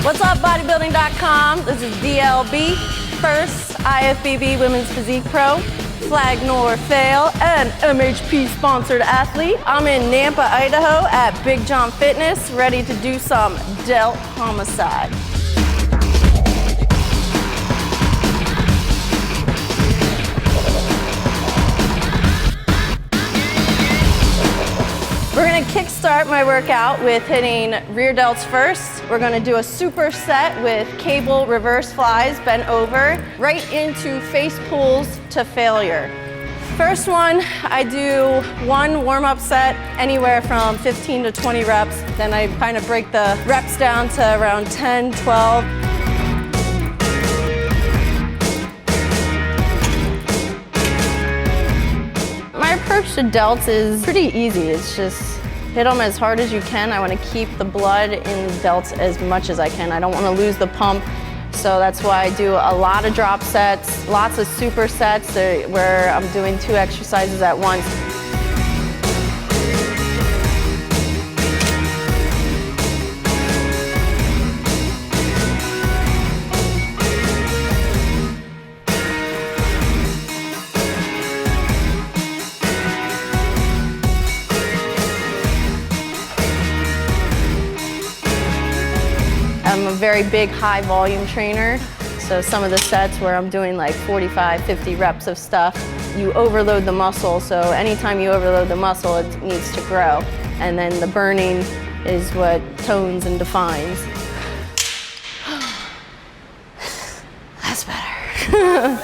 What's up, bodybuilding.com? This is DLB, first IFBB Women's Physique Pro, Flag Nor Fail, and MHP sponsored athlete. I'm in Nampa, Idaho at Big John Fitness, ready to do some Delt homicide. We're gonna kickstart my workout with hitting rear delts first. We're gonna do a superset with cable reverse flies, bent over, right into face pulls to failure. First one, I do one warm-up set, anywhere from 15 to 20 reps. Then I kind of break the reps down to around 10, 12. My approach to delts is pretty easy. It's just hit them as hard as you can. I want to keep the blood in the delts as much as I can. I don't want to lose the pump, so that's why I do a lot of drop sets, lots of supersets where I'm doing 2 exercises at once. I'm a very big high volume trainer, so some of the sets where I'm doing like 45, 50 reps of stuff, you overload the muscle, so anytime you overload the muscle, it needs to grow. And then the burning is what tones and defines. That's better.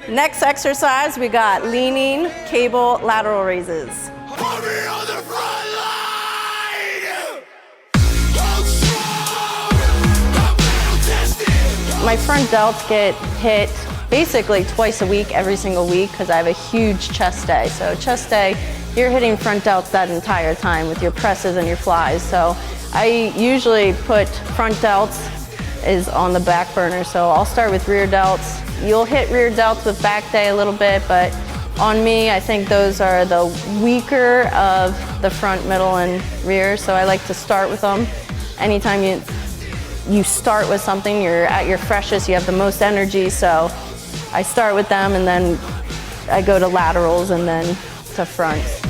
Next exercise, we got leaning cable lateral raises. My front delts get hit basically twice a week, every single week, because I have a huge chest day. So chest day, you're hitting front delts that entire time with your presses and your flies. So I usually put front delts is on the back burner. So I'll start with rear delts. You'll hit rear delts with back day a little bit, but on me, I think those are the weaker of the front, middle, and rear. So I like to start with them. Anytime you start with something, you're at your freshest, you have the most energy, so I start with them and then I go to laterals and then to fronts.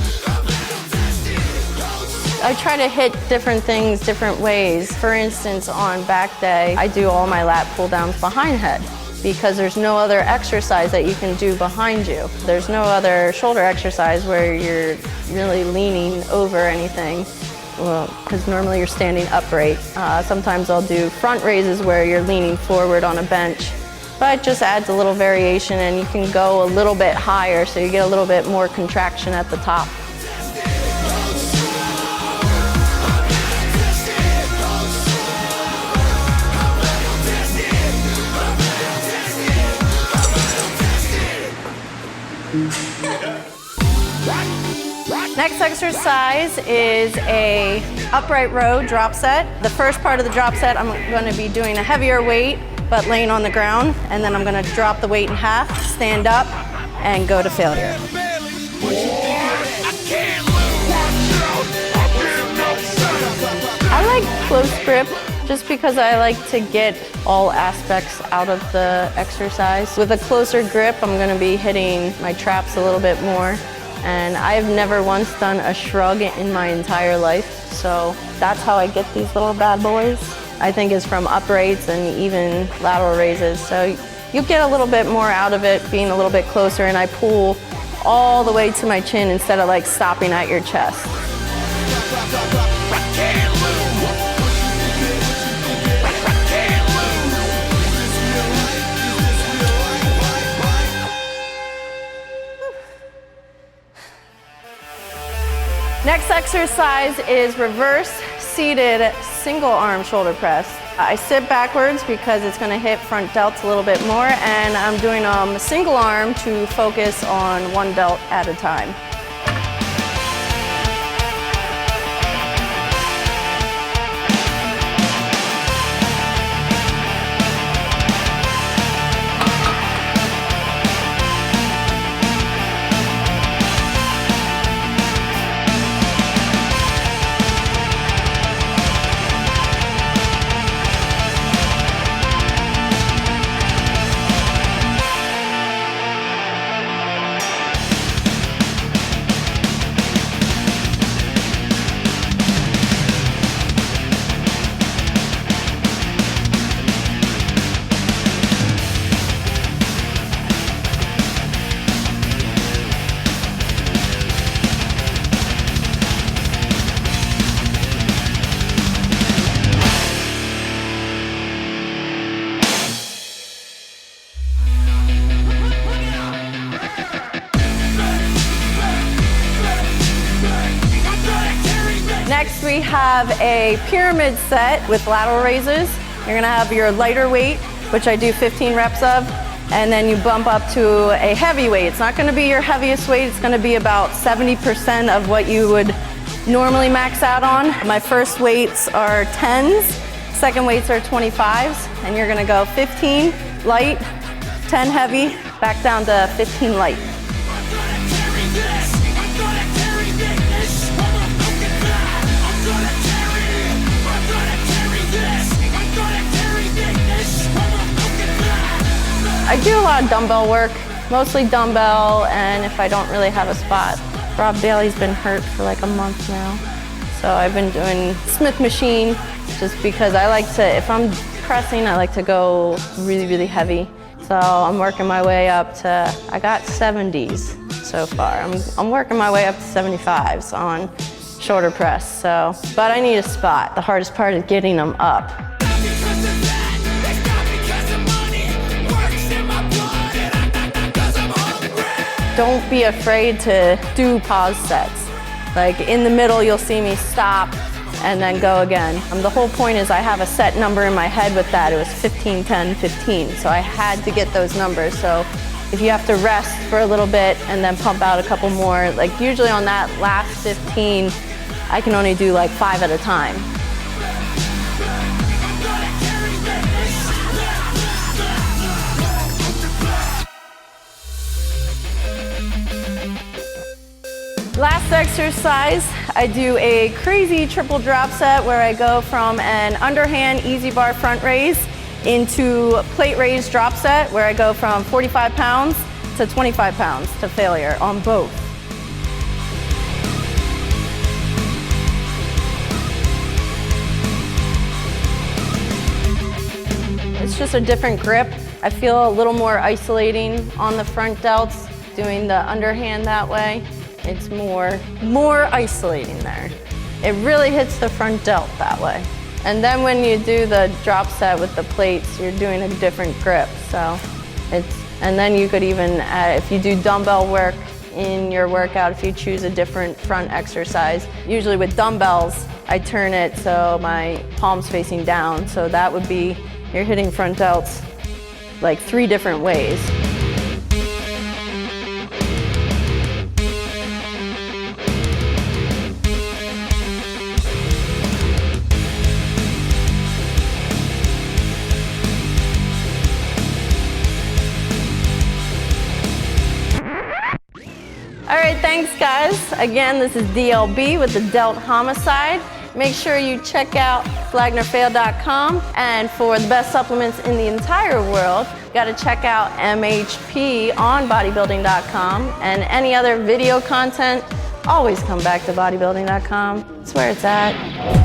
I try to hit different things different ways. For instance, on back day, I do all my lat pull downs behind head because there's no other exercise that you can do behind you. There's no other shoulder exercise where you're really leaning over anything. Well, because normally you're standing upright. Sometimes I'll do front raises where you're leaning forward on a bench, but it just adds a little variation and you can go a little bit higher so you get a little bit more contraction at the top. Next exercise is a upright row drop set. The first part of the drop set, I'm going to be doing a heavier weight, but laying on the ground, and then I'm going to drop the weight in half, stand up, and go to failure. I like close grip just because I like to get all aspects out of the exercise. With a closer grip, I'm going to be hitting my traps a little bit more. And I've never once done a shrug in my entire life, so that's how I get these little bad boys. I think is from uprights and even lateral raises. So you get a little bit more out of it being a little bit closer, and I pull all the way to my chin instead of like stopping at your chest. Next exercise is reverse seated single arm shoulder press. I sit backwards because it's going to hit front delts a little bit more, and I'm doing single arm to focus on one delt at a time. Next we have a pyramid set with lateral raises. You're gonna have your lighter weight, which I do 15 reps of, and then you bump up to a heavy weight. It's not gonna be your heaviest weight, it's gonna be about 70% of what you would normally max out on. My first weights are 10s, second weights are 25s, and you're gonna go 15 light, 10 heavy, back down to 15 light. I do a lot of dumbbell work, mostly dumbbell, and if I don't really have a spot. Rob Bailey's been hurt for like a month now, so I've been doing Smith machine just because I like to, if I'm pressing, I like to go really, really heavy. So I'm working my way up to, I got 70s so far. I'm working my way up to 75s on shoulder press, so, but I need a spot. The hardest part is getting them up. Don't be afraid to do pause sets. Like in the middle, you'll see me stop and then go again. The whole point is I have a set number in my head with that. It was 15, 10, 15. So I had to get those numbers. So if you have to rest for a little bit and then pump out a couple more, like usually on that last 15, I can only do like 5 at a time. Last exercise, I do a crazy triple drop set where I go from an underhand easy bar front raise into plate raise drop set where I go from 45 pounds to 25 pounds to failure on both. It's just a different grip. I feel a little more isolating on the front delts, doing the underhand that way. It's more isolating there. It really hits the front delt that way. And then when you do the drop set with the plates, you're doing a different grip. So and then you could even add, if you do dumbbell work in your workout, if you choose a different front exercise, usually with dumbbells, I turn it so my palm's facing down. So that would be, you're hitting front delts like 3 different ways. All right, thanks guys. Again, this is DLB with the Delt Homicide. Make sure you check out flagnerfail.com, and for the best supplements in the entire world, you gotta check out MHP on bodybuilding.com, and any other video content, always come back to bodybuilding.com. That's where it's at.